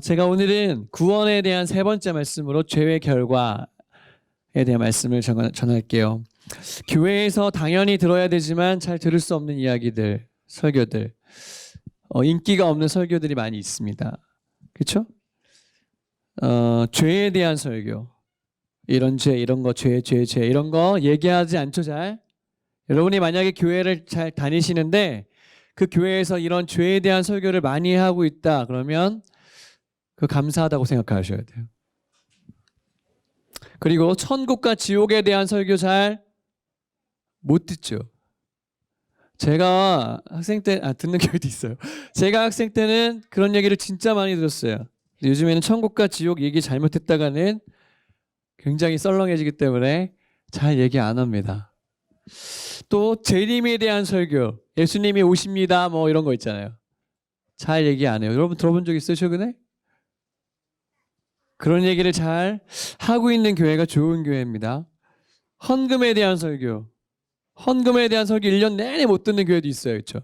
제가 오늘은 구원에 대한 세 번째 말씀으로 죄의 결과에 대한 말씀을 전할게요. 교회에서 당연히 들어야 되지만 잘 들을 수 없는 이야기들, 설교들, 인기가 없는 설교들이 많이 있습니다. 그렇죠? 죄에 대한 설교, 이런 죄, 이런 거, 죄, 이런 거 얘기하지 않죠, 잘? 여러분이 만약에 교회를 잘 다니시는데 그 교회에서 이런 죄에 대한 설교를 많이 하고 있다 그러면 그 감사하다고 생각하셔야 돼요. 그리고 천국과 지옥에 대한 설교 잘 못 듣죠. 제가 학생 때 듣는 교회도 있어요. 제가 학생 때는 그런 얘기를 진짜 많이 들었어요. 요즘에는 천국과 지옥 얘기 잘못했다가는 굉장히 썰렁해지기 때문에 잘 얘기 안 합니다. 또 재림에 대한 설교, 예수님이 오십니다 뭐 이런 거 있잖아요. 잘 얘기 안 해요. 여러분 들어본 적 있어요 최근에? 그런 얘기를 잘 하고 있는 교회가 좋은 교회입니다. 헌금에 대한 설교, 1년 내내 못 듣는 교회도 있어요. 그렇죠?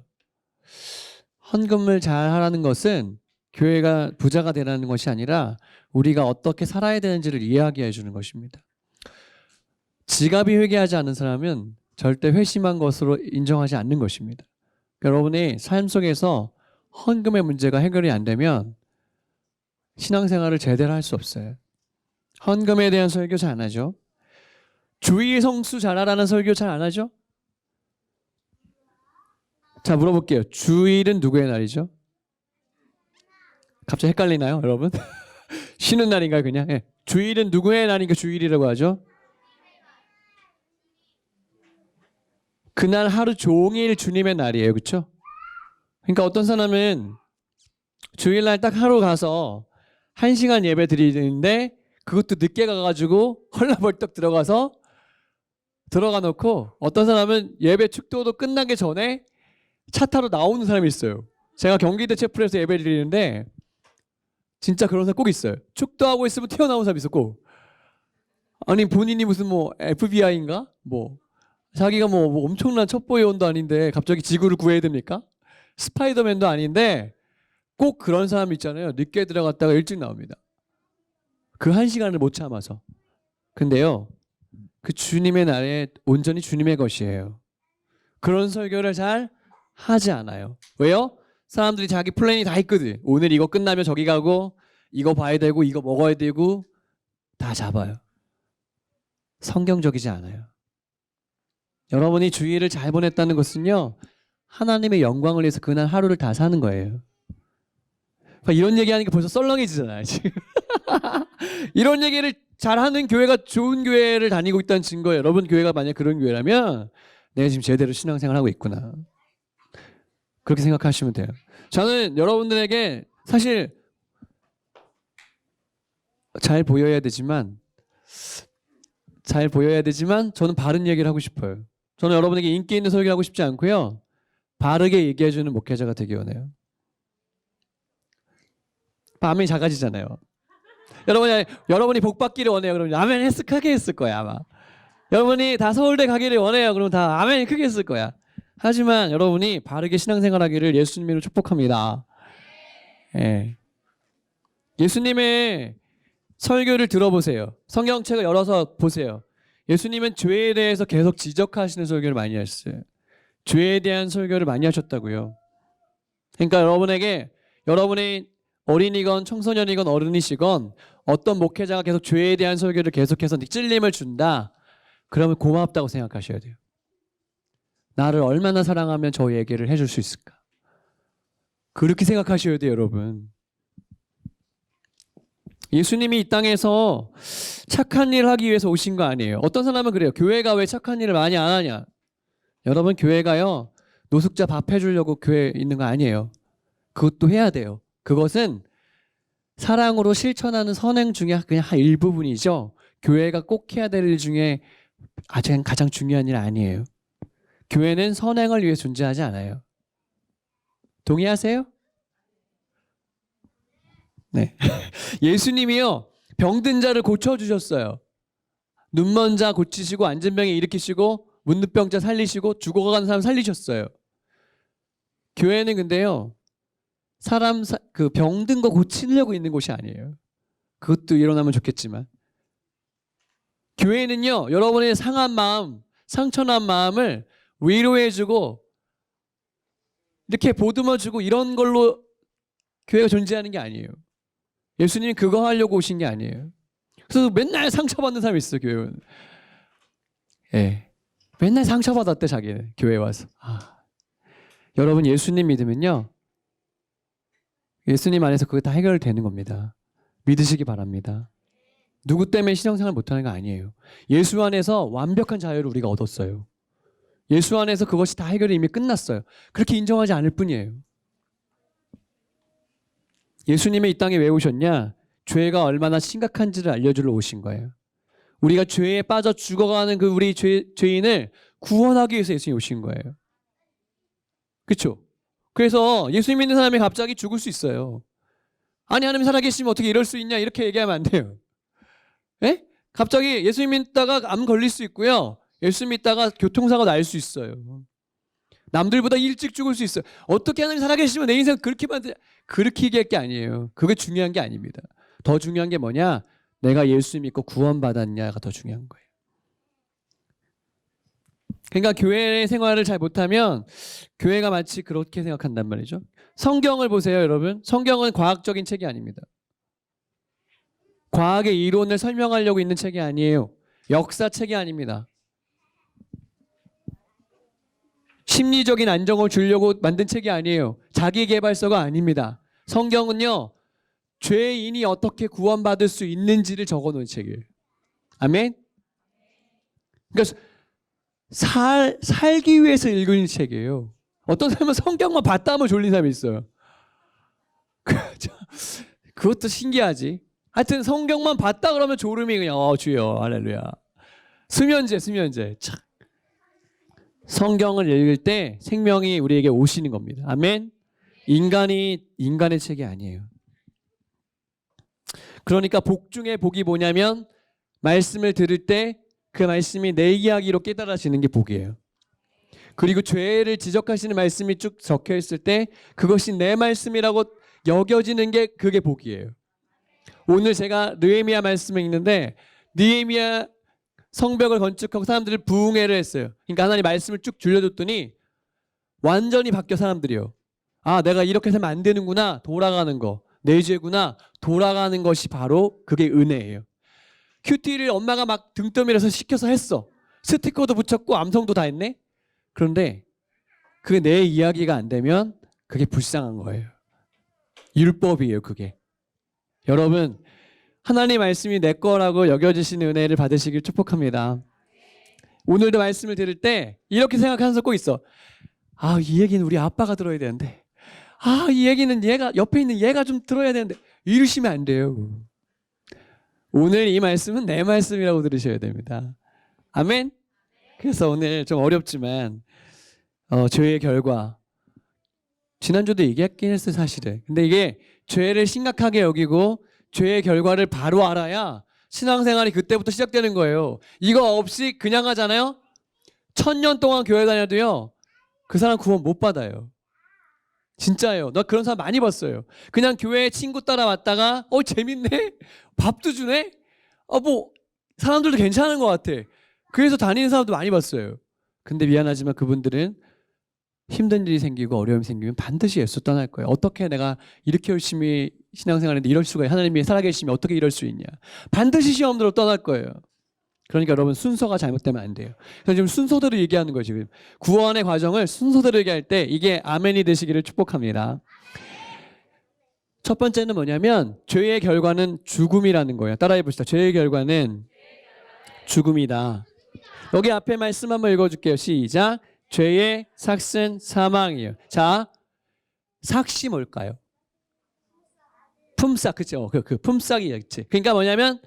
헌금을 잘 하라는 것은 교회가 부자가 되라는 것이 아니라 우리가 어떻게 살아야 되는지를 이야기해 주는 것입니다. 지갑이 회개하지 않는 사람은 절대 회심한 것으로 인정하지 않는 것입니다. 여러분이 삶 속에서 헌금의 문제가 해결이 안 되면 신앙생활을 제대로 할 수 없어요. 헌금에 대한 설교 잘 안 하죠. 주일 성수 잘하라는 설교 잘 안 하죠. 자, 물어볼게요. 주일은 누구의 날이죠? 갑자기 헷갈리나요, 여러분? 쉬는 날인가요, 그냥? 네. 주일은 누구의 날인가 주일이라고 하죠? 그날 하루 종일 주님의 날이에요, 그렇죠? 그러니까 어떤 사람은 주일날 딱 하루 가서 1시간 예배 드리는데 그것도 늦게 가가지고 헐레벌떡 들어가 놓고 어떤 사람은 예배 축도도 끝나기 전에 차 타러 나오는 사람이 있어요. 제가 경기도 채플에서 예배 드리는데 진짜 그런 사람 꼭 있어요. 축도하고 있으면 튀어나오는 사람이 있었고, 아니 본인이 무슨 뭐 FBI인가? 뭐 자기가 뭐 엄청난 첩보요원도 아닌데 갑자기 지구를 구해야 됩니까? 스파이더맨도 아닌데 꼭 그런 사람 있잖아요. 늦게 들어갔다가 일찍 나옵니다. 그 1시간을 못 참아서. 근데요, 그 주님의 날에 온전히 주님의 것이에요. 그런 설교를 잘 하지 않아요. 왜요? 사람들이 자기 플랜이 다 있거든. 오늘 이거 끝나면 저기 가고 이거 봐야 되고 이거 먹어야 되고 다 잡아요. 성경적이지 않아요. 여러분이 주일을 잘 보냈다는 것은요, 하나님의 영광을 위해서 그날 하루를 다 사는 거예요. 이런 얘기하니까 벌써 썰렁해지잖아요. 지금. 이런 얘기를 잘하는 교회가 좋은 교회를 다니고 있다는 증거예요. 여러분 교회가 만약 그런 교회라면 내가 지금 제대로 신앙생활하고 있구나. 그렇게 생각하시면 돼요. 저는 여러분들에게 사실 잘 보여야 되지만 저는 바른 얘기를 하고 싶어요. 저는 여러분에게 인기 있는 설교를 하고 싶지 않고요. 바르게 얘기해주는 목회자가 되기 원해요. 아멘이 작아지잖아요. 여러분이 복 받기를 원해요. 그러면 아멘 크게 했을 거야 아마. 여러분이 다 서울대 가기를 원해요. 그럼 다 아멘 크게 했을 거야. 하지만 여러분이 바르게 신앙생활하기를 예수님으로 축복합니다. 예. 예수님의 설교를 들어보세요. 성경책을 열어서 보세요. 예수님은 죄에 대해서 계속 지적하시는 설교를 많이 하셨어요. 죄에 대한 설교를 많이 하셨다고요. 그러니까 여러분이 어린이건 청소년이건 어른이시건 어떤 목회자가 계속 죄에 대한 설교를 계속해서 찔림을 준다. 그러면 고맙다고 생각하셔야 돼요. 나를 얼마나 사랑하면 저 얘기를 해줄 수 있을까? 그렇게 생각하셔야 돼요, 여러분. 예수님이 이 땅에서 착한 일을 하기 위해서 오신 거 아니에요. 어떤 사람은 그래요. 교회가 왜 착한 일을 많이 안 하냐? 여러분, 교회가요, 노숙자 밥 해주려고 교회에 있는 거 아니에요. 그것도 해야 돼요. 그것은 사랑으로 실천하는 선행 중에 그냥 한 일부분이죠. 교회가 꼭 해야 될 일 중에 가장 중요한 일 아니에요. 교회는 선행을 위해 존재하지 않아요. 동의하세요? 네. 예수님이요, 병든 자를 고쳐주셨어요. 눈먼 자 고치시고 앉은 병에 일으키시고 문둥병자 살리시고 죽어가는 사람 살리셨어요. 교회는 근데요, 그 병든 거 고치려고 있는 곳이 아니에요. 그것도 일어나면 좋겠지만 교회는요, 여러분의 상한 마음, 상처난 마음을 위로해주고 이렇게 보듬어주고 이런 걸로 교회가 존재하는 게 아니에요. 예수님이 그거 하려고 오신 게 아니에요. 그래서 맨날 상처받는 사람이 있어요, 교회는. 예, 맨날 상처받았대 자기는 교회 와서. 여러분 예수님 믿으면요, 예수님 안에서 그게 다 해결되는 겁니다. 믿으시기 바랍니다. 누구 때문에 신앙생활 못하는 거 아니에요. 예수 안에서 완벽한 자유를 우리가 얻었어요. 예수 안에서 그것이 다 해결이 이미 끝났어요. 그렇게 인정하지 않을 뿐이에요. 예수님이 이 땅에 왜 오셨냐? 죄가 얼마나 심각한지를 알려주러 오신 거예요. 우리가 죄에 빠져 죽어가는 그 우리 죄인을 구원하기 위해서 예수님이 오신 거예요. 그렇죠? 그래서 예수님 믿는 사람이 갑자기 죽을 수 있어요. 아니 하나님 살아계시면 어떻게 이럴 수 있냐 이렇게 얘기하면 안 돼요. 예? 갑자기 예수님 믿다가 암 걸릴 수 있고요. 예수님 믿다가 교통사고 날 수 있어요. 남들보다 일찍 죽을 수 있어요. 어떻게 하나님 살아계시면 내 인생 그렇게 얘기할 게 아니에요. 그게 중요한 게 아닙니다. 더 중요한 게 뭐냐? 내가 예수 믿고 구원받았냐가 더 중요한 거예요. 그러니까 교회 생활을 잘 못하면 교회가 마치 그렇게 생각한단 말이죠. 성경을 보세요, 여러분. 성경은 과학적인 책이 아닙니다. 과학의 이론을 설명하려고 있는 책이 아니에요. 역사책이 아닙니다. 심리적인 안정을 주려고 만든 책이 아니에요. 자기계발서가 아닙니다. 성경은요, 죄인이 어떻게 구원받을 수 있는지를 적어놓은 책이에요. 아멘? 그러니까 살기 위해서 읽은 책이에요. 어떤 사람은 성경만 봤다 하면 졸린 사람이 있어요. 그것도 신기하지. 하여튼 성경만 봤다 그러면 졸음이 그냥 주여 할렐루야. 수면제. 참. 성경을 읽을 때 생명이 우리에게 오시는 겁니다. 아멘. 인간의 책이 아니에요. 그러니까 복 중에 복이 뭐냐면 말씀을 들을 때 그 말씀이 내 이야기로 깨달아지는 게 복이에요. 그리고 죄를 지적하시는 말씀이 쭉 적혀 있을 때 그것이 내 말씀이라고 여겨지는 게 그게 복이에요. 오늘 제가 느헤미야 말씀을 읽는데 느헤미야 성벽을 건축하고 사람들을 부흥회를 했어요. 그러니까 하나님 말씀을 쭉 줄여줬더니 완전히 바뀌어 사람들이요. 내가 이렇게 하면 안 되는구나. 돌아가는 거. 내 죄구나. 돌아가는 것이 바로 그게 은혜예요. 큐티를 엄마가 막 등떠밀어서 시켜서 했어. 스티커도 붙였고 암송도 다 했네. 그런데 그게 내 이야기가 안 되면 그게 불쌍한 거예요. 율법이에요, 그게. 여러분, 하나님 말씀이 내 거라고 여겨지시는 은혜를 받으시길 축복합니다. 오늘도 말씀을 들을 때 이렇게 생각하는 사람 꼭 있어. 이 얘기는 우리 아빠가 들어야 되는데. 이 얘기는 얘가 옆에 있는 얘가 좀 들어야 되는데. 이러시면 안 돼요. 오늘 이 말씀은 내 말씀이라고 들으셔야 됩니다. 아멘. 그래서 오늘 좀 어렵지만 죄의 결과 지난주도 얘기했긴 했어요, 사실은. 근데 이게 죄를 심각하게 여기고 죄의 결과를 바로 알아야 신앙생활이 그때부터 시작되는 거예요. 이거 없이 그냥 하잖아요. 1000년 동안 교회 다녀도요, 그 사람 구원 못 받아요. 진짜예요. 나 그런 사람 많이 봤어요. 그냥 교회에 친구 따라왔다가 재밌네? 밥도 주네? 사람들도 괜찮은 것 같아. 그래서 다니는 사람도 많이 봤어요. 근데 미안하지만 그분들은 힘든 일이 생기고 어려움이 생기면 반드시 예수 떠날 거예요. 어떻게 내가 이렇게 열심히 신앙생활했는데 이럴 수가, 하나님이 살아계시면 어떻게 이럴 수 있냐. 반드시 시험 들어 떠날 거예요. 그러니까 여러분, 순서가 잘못되면 안 돼요. 그래서 지금 순서대로 얘기하는 거예요. 지금 구원의 과정을 순서대로 얘기할 때 이게 아멘이 되시기를 축복합니다. 첫 번째는 뭐냐면 죄의 결과는 죽음이라는 거예요. 따라해 봅시다. 죄의 결과는 죽음이다. 여기 앞에 말씀 한번 읽어줄게요. 시작. 죄의 삭은 사망이에요. 자, 삭시 뭘까요? 품삯, 그죠? 그 품삯이겠지. 그러니까 뭐냐면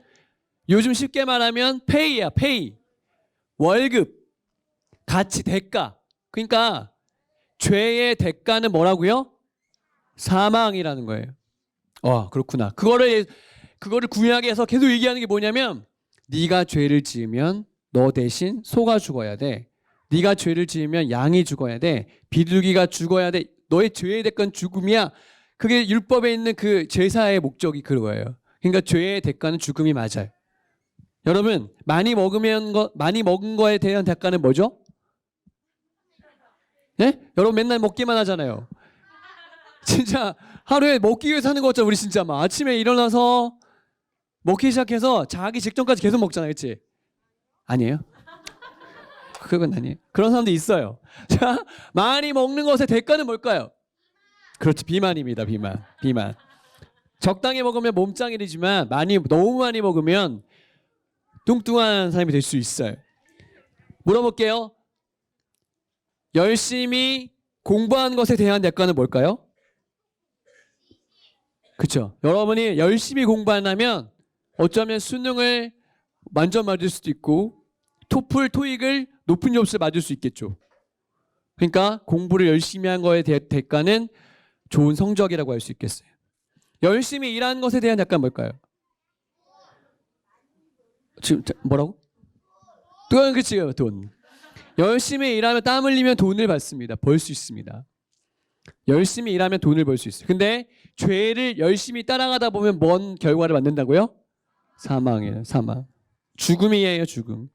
요즘 쉽게 말하면 페이야, 페이. 월급, 가치, 대가. 그러니까 죄의 대가는 뭐라고요? 사망이라는 거예요. 그렇구나. 그거를 구약에 해서 계속 얘기하는 게 뭐냐면 네가 죄를 지으면 너 대신 소가 죽어야 돼. 네가 죄를 지으면 양이 죽어야 돼. 비둘기가 죽어야 돼. 너의 죄의 대가는 죽음이야. 그게 율법에 있는 그 제사의 목적이 그거예요. 그러니까 죄의 대가는 죽음이 맞아요. 여러분 많이 먹은 거에 대한 대가는 뭐죠? 네? 여러분 맨날 먹기만 하잖아요. 진짜 하루에 먹기 위해서 하는 거 같죠? 우리 진짜 막 아침에 일어나서 먹기 시작해서 자기 직전까지 계속 먹잖아요, 그렇지? 아니에요? 그건 아니에요. 그런 사람도 있어요. 자, 많이 먹는 것의 대가는 뭘까요? 그렇지, 비만입니다. 비만. 적당히 먹으면 몸짱이지만 너무 많이 먹으면 뚱뚱한 사람이 될 수 있어요. 물어볼게요. 열심히 공부한 것에 대한 대가는 뭘까요? 그렇죠. 여러분이 열심히 공부한다면 어쩌면 수능을 만점 맞을 수도 있고 토플, 토익을 높은 점수를 맞을 수 있겠죠. 그러니까 공부를 열심히 한 거에 대한 대가는 좋은 성적이라고 할 수 있겠어요. 열심히 일한 것에 대한 대가는 뭘까요? 지금 뭐라고? 그치, 돈. 열심히 일하면 땀 흘리면 돈을 받습니다. 벌 수 있습니다. 열심히 일하면 돈을 벌 수 있어요. 근데 죄를 열심히 따라가다 보면 뭔 결과를 만든다고요? 사망이에요. 사망. 죽음이에요. 죽음.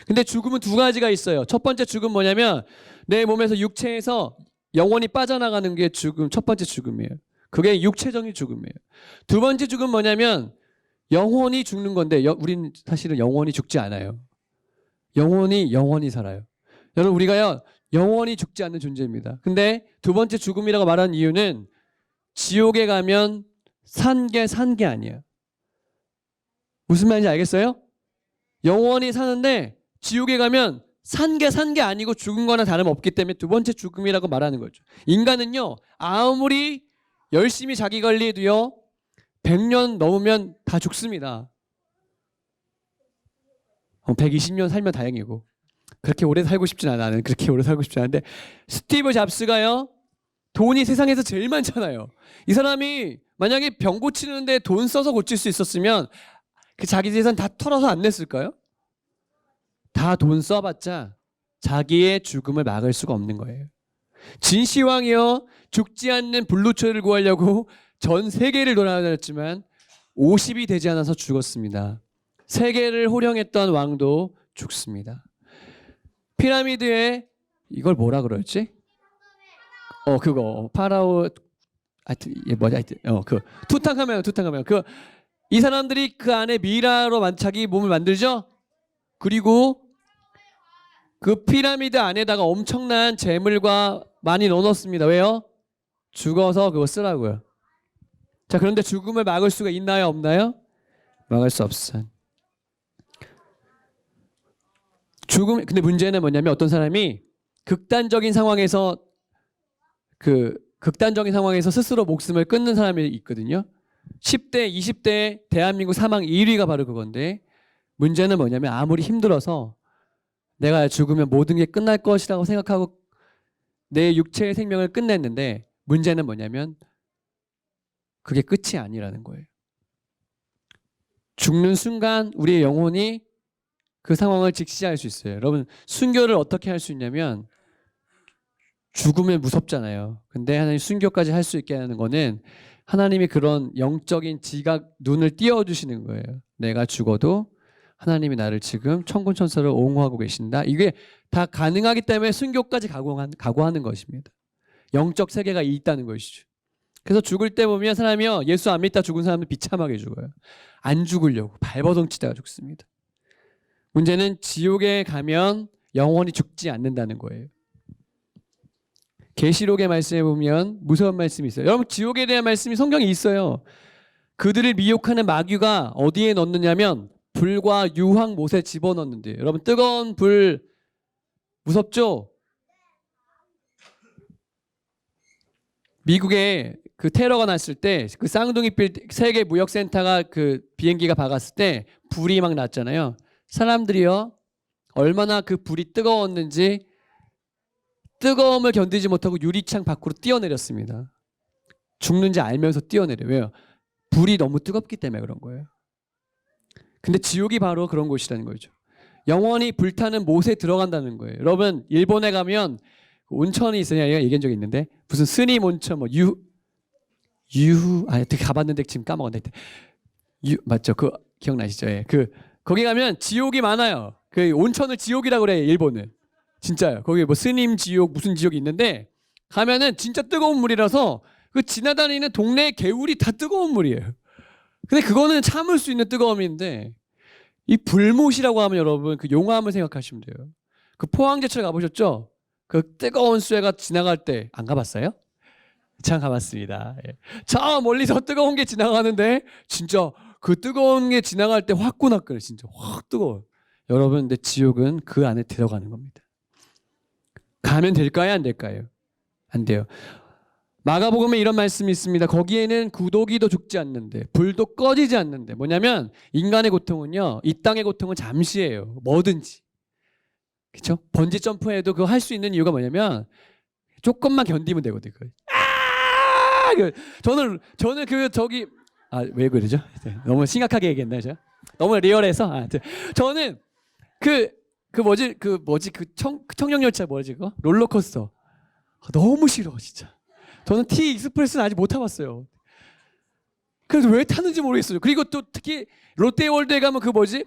근데 죽음은 두 가지가 있어요. 첫 번째 죽음 뭐냐면 내 몸에서 육체에서 영혼이 빠져나가는 게 죽음, 첫 번째 죽음이에요. 그게 육체적인 죽음이에요. 두 번째 죽음 뭐냐면 영혼이 죽는 건데 우리는 사실은 영혼이 죽지 않아요. 영혼이 살아요. 여러분 우리가요 영원히 죽지 않는 존재입니다. 근데 두 번째 죽음이라고 말하는 이유는 지옥에 가면 산 게 아니에요. 무슨 말인지 알겠어요? 영원히 사는데 지옥에 가면 산 게 아니고 죽은 거나 다름없기 때문에 두 번째 죽음이라고 말하는 거죠. 인간은요 아무리 열심히 자기 관리해도요 100년 넘으면 다 죽습니다. 120년 살면 다행이고 그렇게 오래 살고 싶진 않아. 나는 그렇게 오래 살고 싶지 않은데 스티브 잡스가요 돈이 세상에서 제일 많잖아요. 이 사람이 만약에 병 고치는데 돈 써서 고칠 수 있었으면 그 자기 재산 다 털어서 안 냈을까요? 다 돈 써봤자 자기의 죽음을 막을 수가 없는 거예요. 진시황이요 죽지 않는 불로초를 구하려고 전 세계를 돌아다녔지만 50이 되지 않아서 죽었습니다. 세계를 호령했던 왕도 죽습니다. 피라미드에 이걸 뭐라 그러지? 그거 파라오 하여튼 뭐지 하여튼 그 투탕카멘 그 이 사람들이 그 안에 미라로 자기 몸을 만들죠. 그리고 그 피라미드 안에다가 엄청난 재물과 많이 넣어놓습니다. 왜요? 죽어서 그거 쓰라고요. 자, 그런데 죽음을 막을 수가 있나요, 없나요? 막을 수 없어요. 죽음. 근데 문제는 뭐냐면 어떤 사람이 극단적인 상황에서 스스로 목숨을 끊는 사람이 있거든요. 10대, 20대 대한민국 사망 1위가 바로 그건데 문제는 뭐냐면 아무리 힘들어서 내가 죽으면 모든 게 끝날 것이라고 생각하고 내 육체의 생명을 끝냈는데 문제는 뭐냐면 그게 끝이 아니라는 거예요. 죽는 순간 우리의 영혼이 그 상황을 직시할 수 있어요. 여러분 순교를 어떻게 할 수 있냐면 죽으면 무섭잖아요. 근데 하나님 순교까지 할 수 있게 하는 거는 하나님이 그런 영적인 지각 눈을 띄워주시는 거예요. 내가 죽어도 하나님이 나를 지금 천군천사로 옹호하고 계신다. 이게 다 가능하기 때문에 순교까지 각오하는 것입니다. 영적 세계가 있다는 것이죠. 그래서 죽을 때 보면 사람이요 예수 안 믿다 죽은 사람은 비참하게 죽어요. 안 죽으려고 발버둥치다가 죽습니다. 문제는 지옥에 가면 영원히 죽지 않는다는 거예요. 계시록의 말씀에 보면 무서운 말씀이 있어요. 여러분 지옥에 대한 말씀이 성경에 있어요. 그들을 미혹하는 마귀가 어디에 넣느냐면 불과 유황 못에 집어넣는데 여러분 뜨거운 불 무섭죠? 미국에 그 테러가 났을 때 그 쌍둥이 세계 무역센터가 그 비행기가 박았을 때 불이 막 났잖아요. 사람들이요 얼마나 그 불이 뜨거웠는지 뜨거움을 견디지 못하고 유리창 밖으로 뛰어내렸습니다. 죽는지 알면서 뛰어내려. 왜요? 불이 너무 뜨겁기 때문에 그런 거예요. 근데 지옥이 바로 그런 곳이라는 거죠. 영원히 불타는 못에 들어간다는 거예요. 여러분 일본에 가면 온천이 있어요. 얘기한 적이 있는데 무슨 스님 온천 되게 가봤는데 지금 까먹었네. 맞죠? 그 기억나시죠? 예. 거기 가면 지옥이 많아요. 그 온천을 지옥이라고 그래 일본은. 진짜요. 거기 뭐 스님 지옥 무슨 지옥이 있는데 가면은 진짜 뜨거운 물이라서 그 지나다니는 동네 개울이 다 뜨거운 물이에요. 근데 그거는 참을 수 있는 뜨거움인데 이 불못이라고 하면 여러분 그 용암을 생각하시면 돼요. 그 포항제철 가보셨죠? 그 뜨거운 쇠가 지나갈 때 안 가봤어요? 참 가봤습니다. 예. 저 멀리서 뜨거운 게 지나가는데 진짜 그 뜨거운 게 지나갈 때 화끈화끈해. 진짜 확 뜨거워. 여러분 근데 지옥은 그 안에 들어가는 겁니다. 가면 될까요? 안 될까요? 안 돼요. 마가복음에 이런 말씀이 있습니다. 거기에는 구더기도 죽지 않는데 불도 꺼지지 않는데 뭐냐면 인간의 고통은요. 이 땅의 고통은 잠시예요. 뭐든지. 그렇죠? 번지 점프해도 그거 할 수 있는 이유가 뭐냐면 조금만 견디면 되거든요. 저는 그 저기 왜 그러죠? 너무 심각하게 얘기했나요, 제가? 너무 리얼해서. 저는 그 청룡열차 뭐지 그거? 롤러코스터. 너무 싫어 진짜. 저는 T 익스프레스는 아직 못 타봤어요. 그래서 왜 타는지 모르겠어요. 그리고 또 특히 롯데월드에 가면 그 뭐지?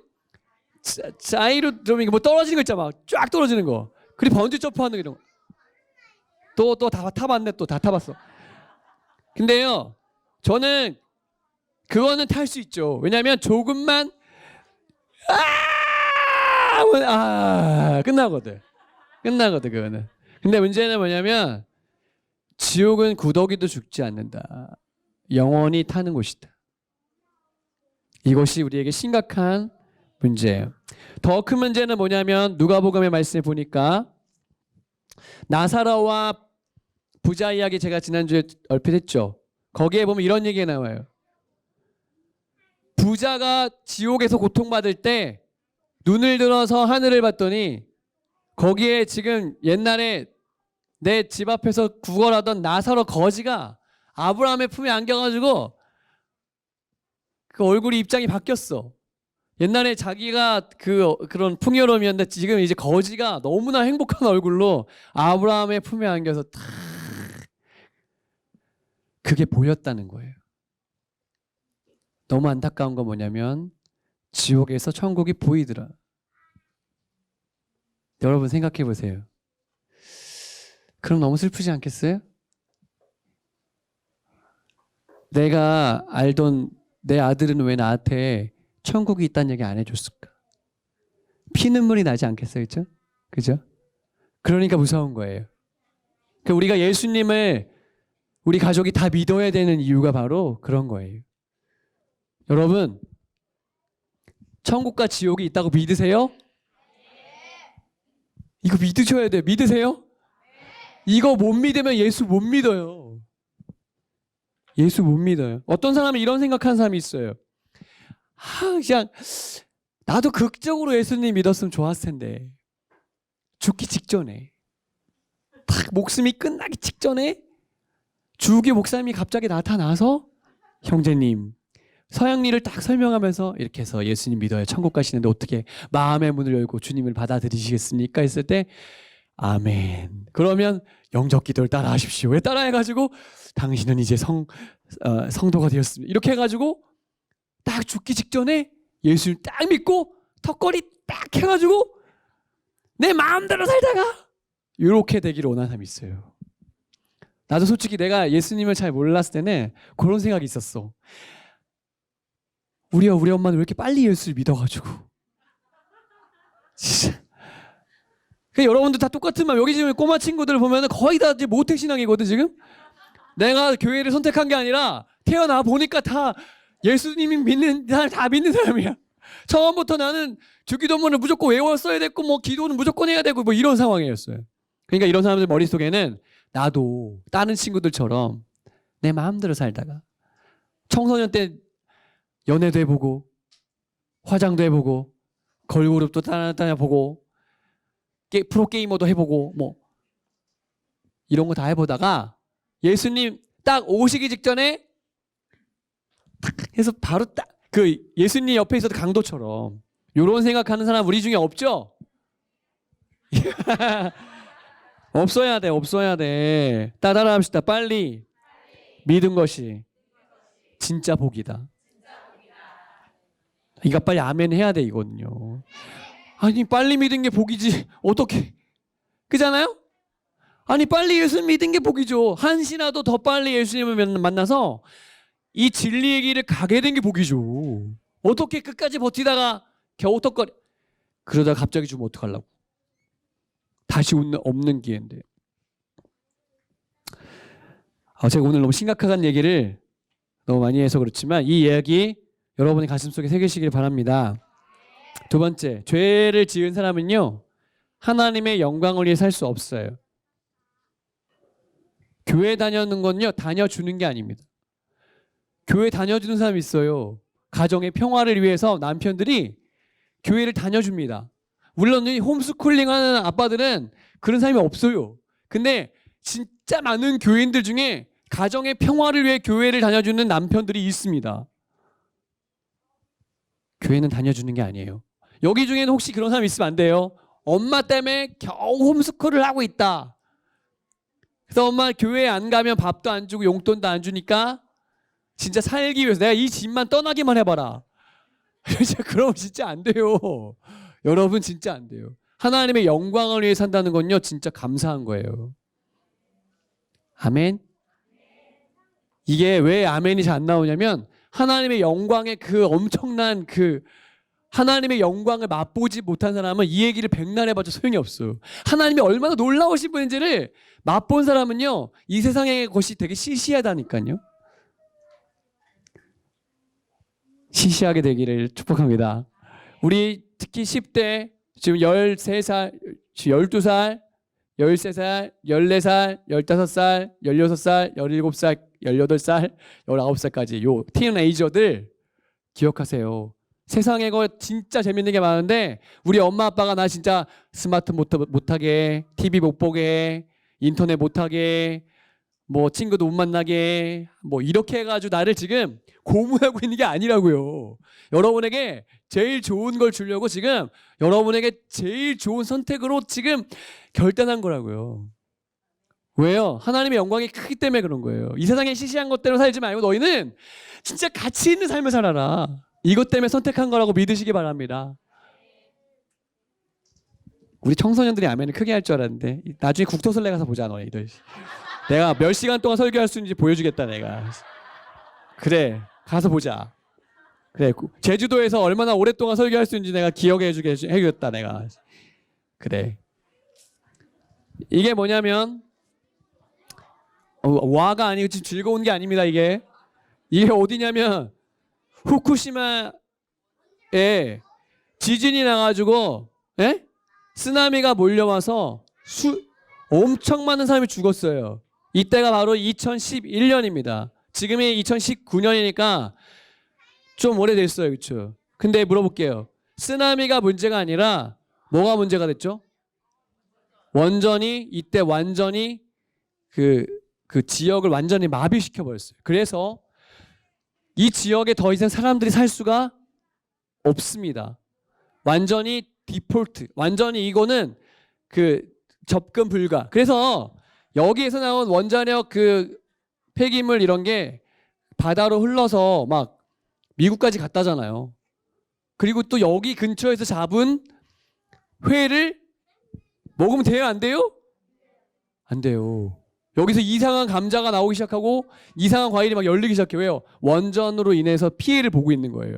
자이로드롬이 뭐 떨어지는 거 있잖아. 쫙 떨어지는 거. 그리고 번지 점프하는 거 이런 거. 또 다 타봤네. 또 다 타봤어. 근데요. 저는 그거는 탈 수 있죠. 왜냐하면 조금만 끝나거든 그거는. 근데 문제는 뭐냐면 지옥은 구더기도 죽지 않는다. 영원히 타는 곳이다. 이것이 우리에게 심각한 문제예요. 더 큰 문제는 뭐냐면 누가복음의 말씀에 보니까 나사로와 부자 이야기 제가 지난주에 얼핏 했죠. 거기에 보면 이런 얘기가 나와요. 부자가 지옥에서 고통받을 때 눈을 들어서 하늘을 봤더니 거기에 지금 옛날에 내 집 앞에서 구걸하던 나사로 거지가 아브라함의 품에 안겨가지고 그 얼굴이 입장이 바뀌었어. 옛날에 자기가 그런 풍요로움이었는데 지금 이제 거지가 너무나 행복한 얼굴로 아브라함의 품에 안겨서 탁 그게 보였다는 거예요. 너무 안타까운 건 뭐냐면 지옥에서 천국이 보이더라. 여러분 생각해 보세요. 그럼 너무 슬프지 않겠어요? 내가 알던 내 아들은 왜 나한테 천국이 있다는 얘기 안 해줬을까? 피눈물이 나지 않겠어요? 그죠? 그러니까 무서운 거예요. 그러니까 우리가 예수님을 우리 가족이 다 믿어야 되는 이유가 바로 그런 거예요. 여러분 천국과 지옥이 있다고 믿으세요? 이거 믿으셔야 돼요. 믿으세요? 이거 못 믿으면 예수 못 믿어요. 예수 못 믿어요. 어떤 사람은 이런 생각하는 사람이 있어요. 그냥 나도 극적으로 예수님 믿었으면 좋았을 텐데 죽기 직전에 딱 목숨이 끝나기 직전에 주욱의 목사님이 갑자기 나타나서 형제님 서양리를 딱 설명하면서 이렇게 해서 예수님 믿어요. 천국 가시는데 어떻게 마음의 문을 열고 주님을 받아들이시겠습니까? 했을 때 아멘. 그러면 영접 기도를 따라 하십시오. 왜 따라 해가지고 당신은 이제 성도가 되었습니다. 이렇게 해가지고 딱 죽기 직전에 예수를 딱 믿고 턱걸이 딱 해가지고 내 마음대로 살다가 이렇게 되기를 원하는 사람이 있어요. 나도 솔직히 내가 예수님을 잘 몰랐을 때는 그런 생각이 있었어. 우리 엄마는 왜 이렇게 빨리 예수를 믿어가지고 진짜. 그러니까 여러분들 다 똑같은 마음. 여기 지금 꼬마 친구들 보면 거의 다 이제 모태신앙이거든 지금. 내가 교회를 선택한 게 아니라 태어나 보니까 다 예수님이 믿는 다 믿는 사람이야. 처음부터 나는 주기도문을 무조건 외웠어야 됐고 뭐 기도는 무조건 해야 되고 뭐 이런 상황이었어요. 그러니까 이런 사람들 머릿속에는 나도 다른 친구들처럼 내 마음대로 살다가 청소년 때 연애도 해보고 화장도 해보고 걸그룹도 따라보고 프로게이머도 해보고 뭐 이런 거 다 해보다가 예수님 딱 오시기 직전에 딱 해서 바로 딱 그 예수님 옆에 있어도 강도처럼 이런 생각하는 사람 우리 중에 없죠? 없어야 돼. 따라합시다. 빨리 믿은 것이 진짜 복이다. 이거 빨리 아멘 해야 돼 이거는요. 아니 빨리 믿은 게 복이지 어떻게 그잖아요? 아니 빨리 예수 믿은 게 복이죠. 한시라도 더 빨리 예수님을 만나서 이 진리의 길을 가게 된 게 복이죠. 어떻게 끝까지 버티다가 겨우 턱거리 그러다가 갑자기 주면 어떡하려고. 다시 없는 기회인데. 제가 오늘 너무 심각한 얘기를 너무 많이 해서 그렇지만 이 이야기 여러분의 가슴속에 새기시길 바랍니다. 두 번째, 죄를 지은 사람은요 하나님의 영광을 위해 살 수 없어요. 교회 다녀는 건요 다녀주는 게 아닙니다. 교회 다녀주는 사람이 있어요. 가정의 평화를 위해서 남편들이 교회를 다녀줍니다. 물론 이 홈스쿨링하는 아빠들은 그런 사람이 없어요. 근데 진짜 많은 교인들 중에 가정의 평화를 위해 교회를 다녀주는 남편들이 있습니다. 교회는 다녀주는 게 아니에요. 여기 중에는 혹시 그런 사람 있으면 안 돼요. 엄마 때문에 겨우 홈스쿨을 하고 있다. 그래서 엄마 교회 안 가면 밥도 안 주고 용돈도 안 주니까 진짜 살기 위해서 내가 이 집만 떠나기만 해봐라. 그러면 진짜 안 돼요. 여러분 진짜 안 돼요. 하나님의 영광을 위해 산다는 건요 진짜 감사한 거예요. 아멘. 이게 왜 아멘이 잘 안 나오냐면 하나님의 영광의 그 엄청난 그 하나님의 영광을 맛보지 못한 사람은 이 얘기를 백날 해봤자 소용이 없어요. 하나님이 얼마나 놀라우신 분인지를 맛본 사람은요 이 세상의 것이 되게 시시하다니까요. 시시하게 되기를 축복합니다. 우리 특히 10대 지금 13살, 12살, 13살, 14살, 15살, 16살, 17살, 18살, 19살까지 요 티네이저들 기억하세요. 세상에 거 진짜 재밌는 게 많은데 우리 엄마 아빠가 나 진짜 스마트 못하게, TV 못 보게, 인터넷 못하게, 뭐 친구도 못 만나게 뭐 이렇게 해가지고 나를 지금 고문하고 있는 게 아니라고요. 여러분에게 제일 좋은 걸 주려고 지금 여러분에게 제일 좋은 선택으로 지금 결단한 거라고요. 왜요? 하나님의 영광이 크기 때문에 그런 거예요. 이 세상에 시시한 것대로 살지 말고 너희는 진짜 가치 있는 삶을 살아라. 이것 때문에 선택한 거라고 믿으시기 바랍니다. 우리 청소년들이 아멘을 크게 할 줄 알았는데 나중에 국토설레 가서 보자 너희들. 내가 몇 시간 동안 설교할 수 있는지 보여주겠다 내가. 그래 가서 보자. 그래 제주도에서 얼마나 오랫동안 설교할 수 있는지 내가 기억해 해주겠다 내가. 그래 이게 뭐냐면 와가 아니고 지금 즐거운 게 아닙니다. 이게 어디냐면 후쿠시마에 지진이 나가지고 쓰나미가 몰려와서 엄청 많은 사람이 죽었어요. 이때가 바로 2011년입니다. 지금이 2019년이니까 좀 오래됐어요. 그렇죠? 근데 물어볼게요. 쓰나미가 문제가 아니라 뭐가 문제가 됐죠? 이때 완전히 그 지역을 완전히 마비시켜 버렸어요. 그래서 이 지역에 더 이상 사람들이 살 수가 없습니다. 완전히 디폴트, 완전히 이거는 그 접근 불가. 그래서 여기에서 나온 원자력 그 폐기물 이런 게 바다로 흘러서 막 미국까지 갔다잖아요. 그리고 또 여기 근처에서 잡은 회를 먹으면 돼요? 안 돼요? 안 돼요. 여기서 이상한 감자가 나오기 시작하고 이상한 과일이 막 열리기 시작해요. 왜요? 원전으로 인해서 피해를 보고 있는 거예요.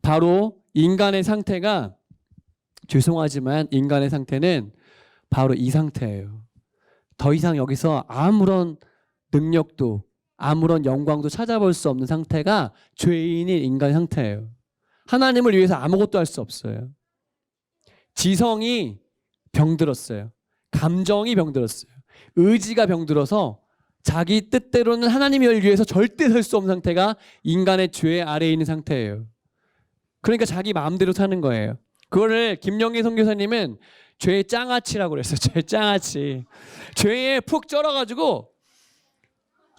바로 인간의 상태가 죄송하지만 인간의 상태는 바로 이 상태예요. 더 이상 여기서 아무런 능력도 아무런 영광도 찾아볼 수 없는 상태가 죄인인 인간 상태예요. 하나님을 위해서 아무것도 할 수 없어요. 지성이 병들었어요. 감정이 병들었어요. 의지가 병들어서 자기 뜻대로는 하나님을 위해서 절대 설 수 없는 상태가 인간의 죄 아래에 있는 상태예요. 그러니까 자기 마음대로 사는 거예요. 그거를 김영기 선교사님은 죄의 짱아치라고 그랬어요. 죄의 짱아치. 죄에 푹 쩔어가지고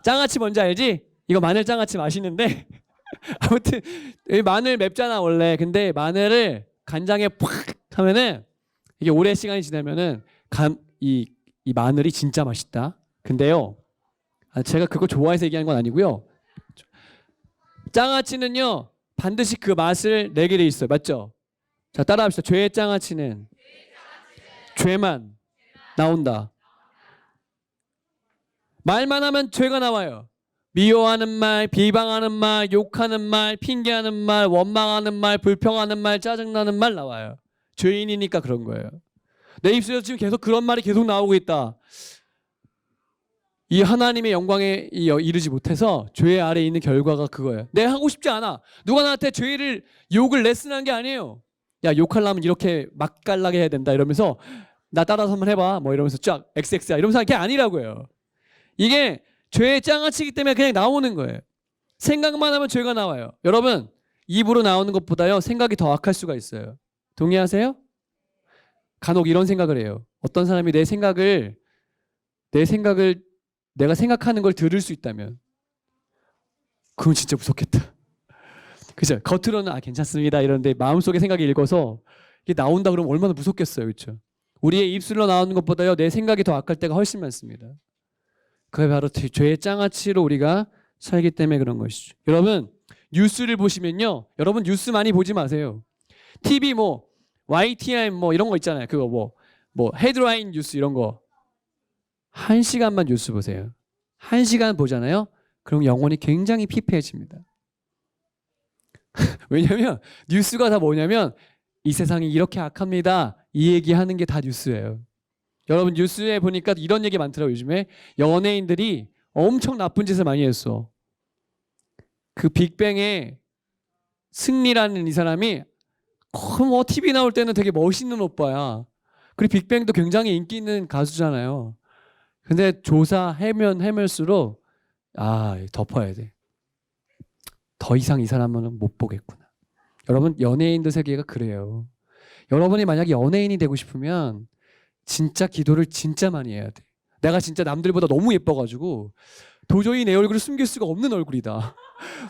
짱아치 뭔지 알지? 이거 마늘 짱아치 맛있는데 아무튼 마늘 맵잖아 원래. 근데 마늘을 간장에 팍 하면은 이게 오래 시간이 지나면은 이 마늘이 진짜 맛있다. 근데요 제가 그거 좋아해서 얘기하는 건 아니고요. 장아찌는요 반드시 그 맛을 내게 돼 있어요. 맞죠? 자, 따라합시다. 죄의 장아찌는 죄만 나온다. 말만 하면 죄가 나와요. 미워하는 말, 비방하는 말, 욕하는 말, 핑계하는 말, 원망하는 말, 불평하는 말, 짜증나는 말 나와요. 죄인이니까 그런 거예요. 내 입술에서 지금 계속 그런 말이 계속 나오고 있다. 이 하나님의 영광에 이르지 못해서 죄 아래에 있는 결과가 그거예요. 내가 하고 싶지 않아. 누가 나한테 죄를 욕을 레슨한 게 아니에요. 야, 욕하려면 이렇게 맛깔나게 해야 된다 이러면서 나 따라서 한번 해봐 뭐 이러면서 쫙 XX야 이러면서 그게 아니라고요. 이게 죄의 장아찌기 때문에 그냥 나오는 거예요. 생각만 하면 죄가 나와요. 여러분 입으로 나오는 것보다요 생각이 더 악할 수가 있어요. 동의하세요? 간혹 이런 생각을 해요. 어떤 사람이 내 생각을 내가 생각하는 걸 들을 수 있다면 그건 진짜 무섭겠다. 그죠? 겉으로는 아 괜찮습니다 이러는데 마음속에 생각이 읽어서 이게 나온다 그러면 얼마나 무섭겠어요. 그렇죠? 우리의 입술로 나오는 것보다요 내 생각이 더 악할 때가 훨씬 많습니다. 그게 바로 죄의 장아찌로 우리가 살기 때문에 그런 것이죠. 여러분 뉴스를 보시면요. 여러분 뉴스 많이 보지 마세요. TV 뭐 YTN 뭐 이런 거 있잖아요. 그거 뭐 헤드라인 뉴스 이런 거 1시간만 뉴스 보세요. 1시간 보잖아요. 그럼 영혼이 굉장히 피폐해집니다. 왜냐면 뉴스가 다 뭐냐면 이 세상이 이렇게 악합니다. 이 얘기하는 게 다 뉴스예요. 여러분 뉴스에 보니까 이런 얘기 많더라고요. 요즘에 연예인들이 엄청 나쁜 짓을 많이 했어. 그 빅뱅의 승리라는 이 사람이 뭐 TV 나올 때는 되게 멋있는 오빠야. 그리고 빅뱅도 굉장히 인기 있는 가수잖아요. 근데 조사 해면수록 덮어야 돼. 더 이상 이 사람은 못 보겠구나. 여러분 연예인들 세계가 그래요. 여러분이 만약에 연예인이 되고 싶으면 진짜 기도를 진짜 많이 해야 돼. 내가 진짜 남들보다 너무 예뻐가지고 도저히 내 얼굴을 숨길 수가 없는 얼굴이다.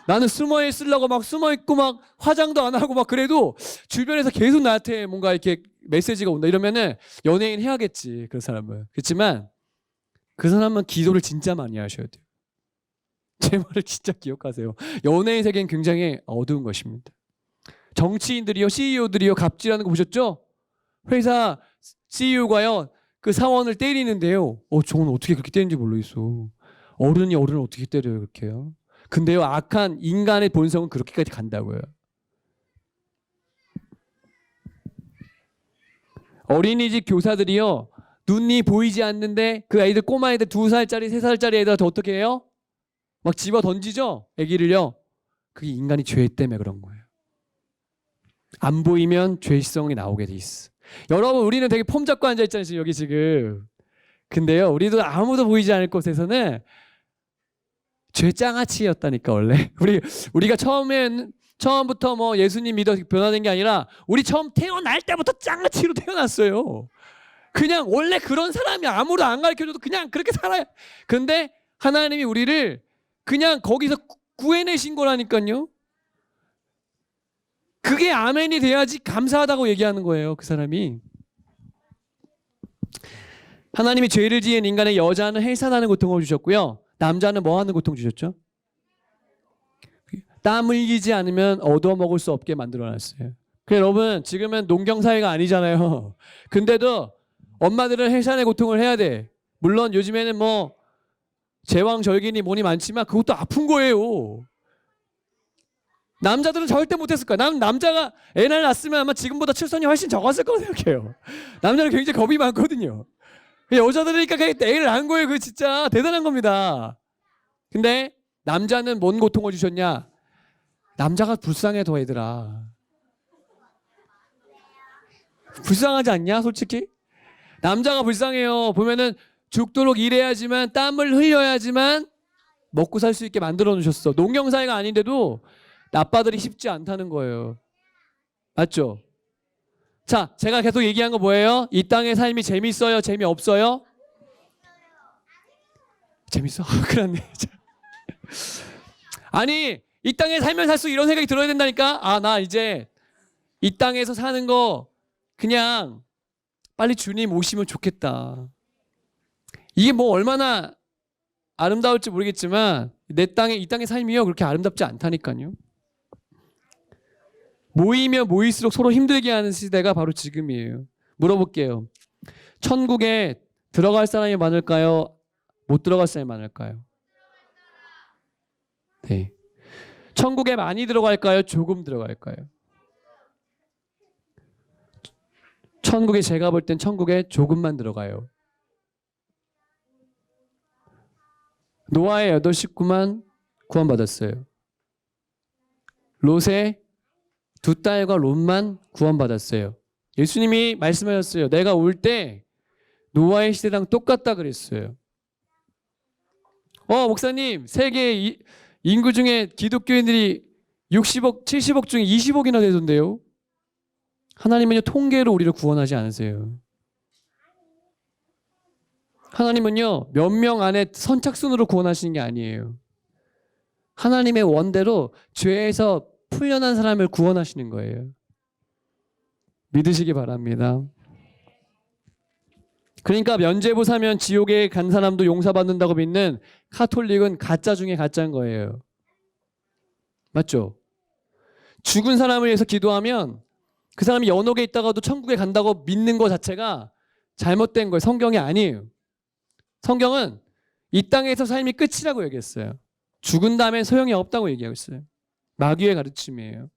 나는 숨어 있으려고 막 숨어 있고 막 화장도 안 하고 막 그래도 주변에서 계속 나한테 뭔가 이렇게 메시지가 온다 이러면은 연예인 해야겠지 그 사람은. 그렇지만 그 사람은 기도를 진짜 많이 하셔야 돼요. 제 말을 진짜 기억하세요. 연예인 세계는 굉장히 어두운 것입니다. 정치인들이요, CEO들이요, 갑질하는 거 보셨죠? 회사 CEO가요, 그 사원을 때리는데요. 저건 어떻게 그렇게 때리는지 모르겠어. 어른이 어른을 어떻게 때려요, 그렇게요? 근데요, 악한 인간의 본성은 그렇게까지 간다고요. 어린이집 교사들이요, 눈이 보이지 않는데 그 아이들 꼬마 애들 2살짜리, 3살짜리 애들한테 어떻게 해요? 막 집어 던지죠? 애기를요. 그게 인간이 죄 때문에 그런 거예요. 안 보이면 죄성이 나오게 돼 있어. 여러분 우리는 되게 폼 잡고 앉아있잖아요 여기 지금. 근데요 우리도 아무도 보이지 않을 곳에서는 죄 장아찌였다니까 원래. 우리가 처음부터 뭐 예수님 믿어 변화된 게 아니라 우리 처음 태어날 때부터 장아찌로 태어났어요. 그냥 원래 그런 사람이 아무도 안 가르쳐줘도 그냥 그렇게 살아요. 근데 하나님이 우리를 그냥 거기서 구해내신 거라니까요. 그게 아멘이 돼야지 감사하다고 얘기하는 거예요. 그 사람이. 하나님이 죄를 지은 인간의 여자는 해산하는 고통을 주셨고요. 남자는 뭐 하는 고통 주셨죠? 땀 흘리지 않으면 얻어먹을 수 없게 만들어놨어요. 여러분 지금은 농경사회가 아니잖아요. 근데도 엄마들은 해산의 고통을 해야 돼. 물론 요즘에는 뭐 제왕절개니 뭐니 많지만 그것도 아픈 거예요. 남자들은 절대 못했을 거야. 남자가 애를 낳았으면 아마 지금보다 출산이 훨씬 적었을 거라고 생각해요. 남자는 굉장히 겁이 많거든요. 여자들이니까 그냥 애를 낳은 거예요. 그거 진짜 대단한 겁니다. 근데 남자는 뭔 고통을 주셨냐? 남자가 불쌍해 더 얘들아. 불쌍하지 않냐 솔직히? 남자가 불쌍해요. 보면은 죽도록 일해야지만 땀을 흘려야지만 먹고 살 수 있게 만들어 놓으셨어. 농경사회가 아닌데도 아빠들이 쉽지 않다는 거예요. 맞죠? 자, 제가 계속 얘기한 거 뭐예요? 이 땅의 삶이 재밌어요? 재미없어요? 재밌어? 그렇네. 아니, 이 땅에 살면 살수록 이런 생각이 들어야 된다니까? 나 이제 이 땅에서 사는 거 그냥 빨리 주님 오시면 좋겠다. 이게 뭐 얼마나 아름다울지 모르겠지만 이 땅의 삶이요 그렇게 아름답지 않다니까요. 모이면 모일수록 서로 힘들게 하는 시대가 바로 지금이에요. 물어볼게요. 천국에 들어갈 사람이 많을까요? 못 들어갈 사람이 많을까요? 네. 천국에 많이 들어갈까요? 조금 들어갈까요? 천국에 제가 볼 땐 천국에 조금만 들어가요. 노아의 8 식구만 구원받았어요. 롯의 2 딸과 롯만 구원받았어요. 예수님이 말씀하셨어요. 내가 올 때 노아의 시대랑 똑같다 그랬어요. 목사님, 세계 인구 중에 기독교인들이 60억, 70억 중에 20억이나 되던데요. 하나님은요 통계로 우리를 구원하지 않으세요. 하나님은요 몇 명 안에 선착순으로 구원하시는 게 아니에요. 하나님의 원대로 죄에서 풀려난 사람을 구원하시는 거예요. 믿으시기 바랍니다. 그러니까 면죄부 사면 지옥에 간 사람도 용서받는다고 믿는 카톨릭은 가짜 중에 가짜인 거예요. 맞죠? 죽은 사람을 위해서 기도하면 그 사람이 연옥에 있다가도 천국에 간다고 믿는 것 자체가 잘못된 거예요. 성경이 아니에요. 성경은 이 땅에서 삶이 끝이라고 얘기했어요. 죽은 다음에 소용이 없다고 얘기하고 있어요. 마귀의 가르침이에요.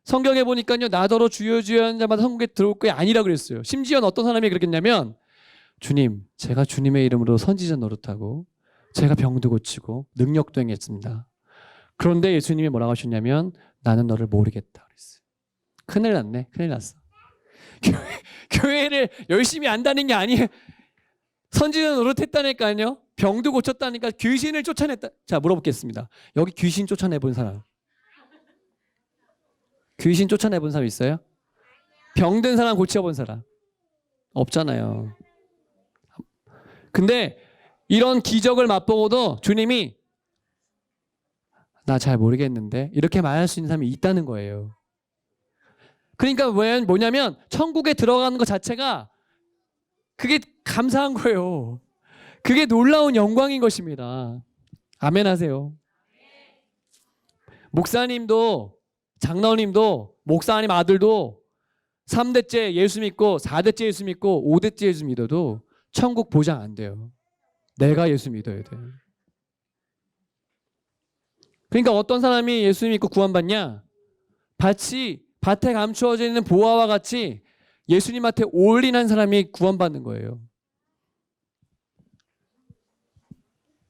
성경에 보니까요 나더러 주여 주여 하는 자마다 천국에 들어올 게 아니라 그랬어요. 심지어 어떤 사람이 그랬겠냐면 주님, 제가 주님의 이름으로 선지자 노릇하고 제가 병도 고치고 능력도 행했습니다. 그런데 예수님이 뭐라고 하셨냐면 나는 너를 모르겠다 그랬어요. 큰일 났네. 큰일 났어. 교회를 열심히 안 다닌 게 아니에요. 선지자 노릇했다니까요. 병도 고쳤다니까. 귀신을 쫓아냈다. 자, 물어보겠습니다. 여기 귀신 쫓아내본 사람. 귀신 쫓아내본 사람 있어요? 병든 사람 고쳐본 사람? 없잖아요. 근데 이런 기적을 맛보고도 주님이 나 잘 모르겠는데 이렇게 말할 수 있는 사람이 있다는 거예요. 그러니까 뭐냐면 천국에 들어가는 것 자체가 그게 감사한 거예요. 그게 놀라운 영광인 것입니다. 아멘 하세요. 목사님도 장로님도 목사님 아들도 3대째 예수 믿고 4대째 예수 믿고 5대째 예수 믿어도 천국 보장 안 돼요. 내가 예수 믿어야 돼요. 그러니까 어떤 사람이 예수 믿고 구원받냐? 밭에 감추어져 있는 보화와 같이 예수님한테 올인한 사람이 구원받는 거예요.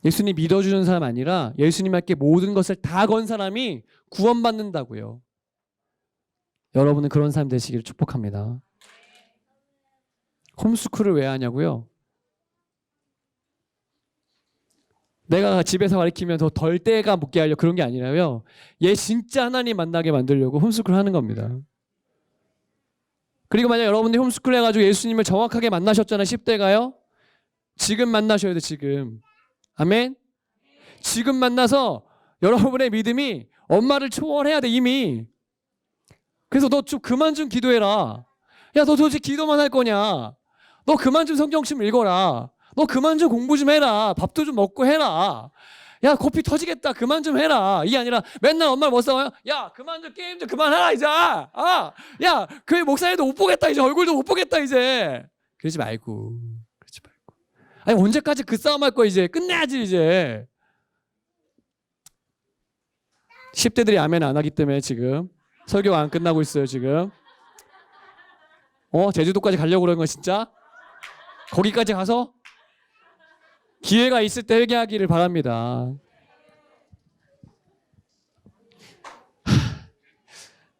예수님 믿어주는 사람 아니라 예수님께 모든 것을 다 건 사람이 구원받는다고요. 여러분은 그런 사람 되시기를 축복합니다. 홈스쿨을 왜 하냐고요? 내가 집에서 가르치면 더 덜 때가 묻게 하려고 그런 게 아니라요. 얘 진짜 하나님 만나게 만들려고 홈스쿨 하는 겁니다. 그리고 만약 여러분들이 홈스쿨 해가지고 예수님을 정확하게 만나셨잖아요. 10대가요. 지금 만나셔야 돼. 지금. 아멘. 지금 만나서 여러분의 믿음이 엄마를 초월해야 돼. 이미. 그래서 너 좀 그만 좀 기도해라. 야, 너 도대체 기도만 할 거냐? 너 그만 좀 성경 좀 읽어라. 너 그만 좀 공부 좀 해라. 밥도 좀 먹고 해라. 야, 코피 터지겠다. 그만 좀 해라. 이게 아니라 맨날 엄마를 뭐 싸워요? 야, 그만 좀 게임 좀 그만하라 이제. 야, 교회 목사님도 못 보겠다 이제. 얼굴도 못 보겠다 이제. 그러지 말고. 아니, 언제까지 그 싸움 할 거야 이제. 끝내야지 이제. 10대들이 아멘 안 하기 때문에 지금 설교가 안 끝나고 있어요 지금. 제주도까지 가려고 그러는 거 진짜? 거기까지 가서 기회가 있을 때 회개하기를 바랍니다.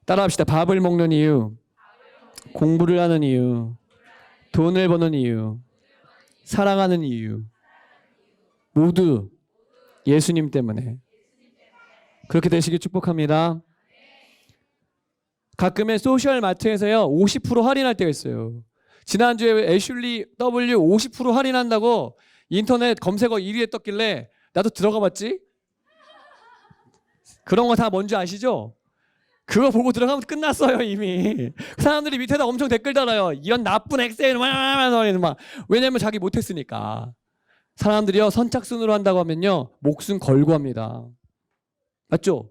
따라합시다. 밥을 먹는 이유, 공부를 하는 이유, 돈을 버는 이유, 사랑하는 이유, 모두 예수님 때문에. 그렇게 되시길 축복합니다. 가끔은 소셜 마트에서요 50% 할인할 때가 있어요. 지난주에 애슐리 W 50% 할인한다고 인터넷 검색어 1위에 떴길래 나도 들어가 봤지. 그런 거 다 뭔지 아시죠? 그거 보고 들어가면 끝났어요 이미. 사람들이 밑에다 엄청 댓글 달아요. 이런 나쁜 엑셀 막. 왜냐면 자기 못했으니까. 사람들이요 선착순으로 한다고 하면요 목숨 걸고 합니다. 맞죠?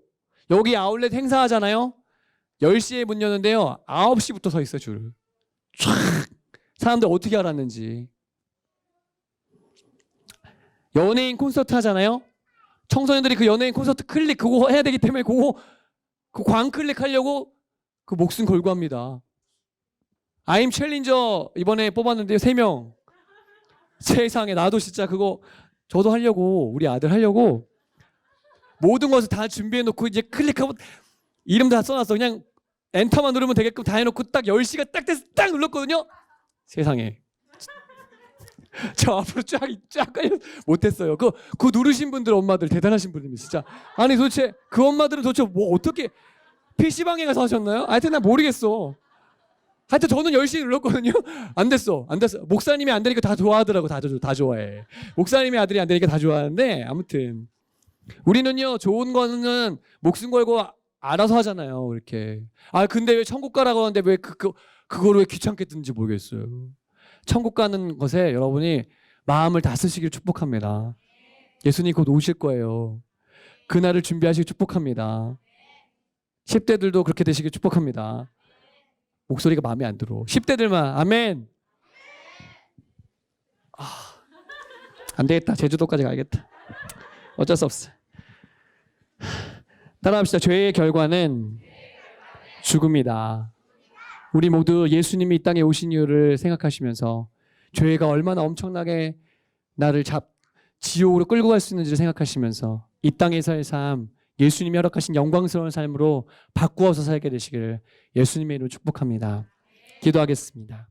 여기 아울렛 행사하잖아요. 10시에 문 여는데요 9시부터 서 있어요 줄. 촤악 사람들 어떻게 알았는지. 연예인 콘서트 하잖아요. 청소년들이 그 연예인 콘서트 클릭 그거 해야 되기 때문에 그거 그 광클릭 하려고 그 목숨 걸고 합니다. 아임 챌린저 이번에 뽑았는데요 3명. 세상에 나도 진짜 그거 저도 하려고 우리 아들 하려고 모든 것을 다 준비해 놓고 이제 클릭하고 이름 다 써놨어. 그냥 엔터만 누르면 되게끔 다 해놓고 딱 10시가 딱 돼서 딱 눌렀거든요. 세상에 저 앞으로 쫙 깔려 못했어요. 그 누르신 분들 엄마들 대단하신 분들입니다 진짜. 아니 도대체 그 엄마들은 도대체 뭐 어떻게 PC방에 가서 하셨나요? 하여튼 난 모르겠어. 하여튼 저는 10시에 눌렀거든요. 안 됐어. 목사님이 안 되니까 다 좋아하더라고. 다 좋아해. 목사님의 아들이 안 되니까 다 좋아하는데 아무튼 우리는요 좋은 거는 목숨 걸고 알아서 하잖아요. 이렇게. 아 근데 왜 천국 가라고 하는데 왜 그거를 왜 귀찮게 듣는지 모르겠어요. 천국 가는 것에 여러분이 마음을 다 쓰시길 축복합니다. 예수님 곧 오실 거예요. 그날을 준비하시길 축복합니다. 10대들도 그렇게 되시길 축복합니다. 목소리가 마음에 안 들어. 10대들만 아멘. 안 되겠다. 제주도까지 가야겠다. 어쩔 수 없어. 따라합시다. 죄의 결과는 죽음이다. 우리 모두 예수님이 이 땅에 오신 이유를 생각하시면서 죄가 얼마나 엄청나게 나를 지옥으로 끌고 갈 수 있는지를 생각하시면서 이 땅에서의 삶 예수님이 허락하신 영광스러운 삶으로 바꾸어서 살게 되시기를 예수님의 이름으로 축복합니다. 기도하겠습니다.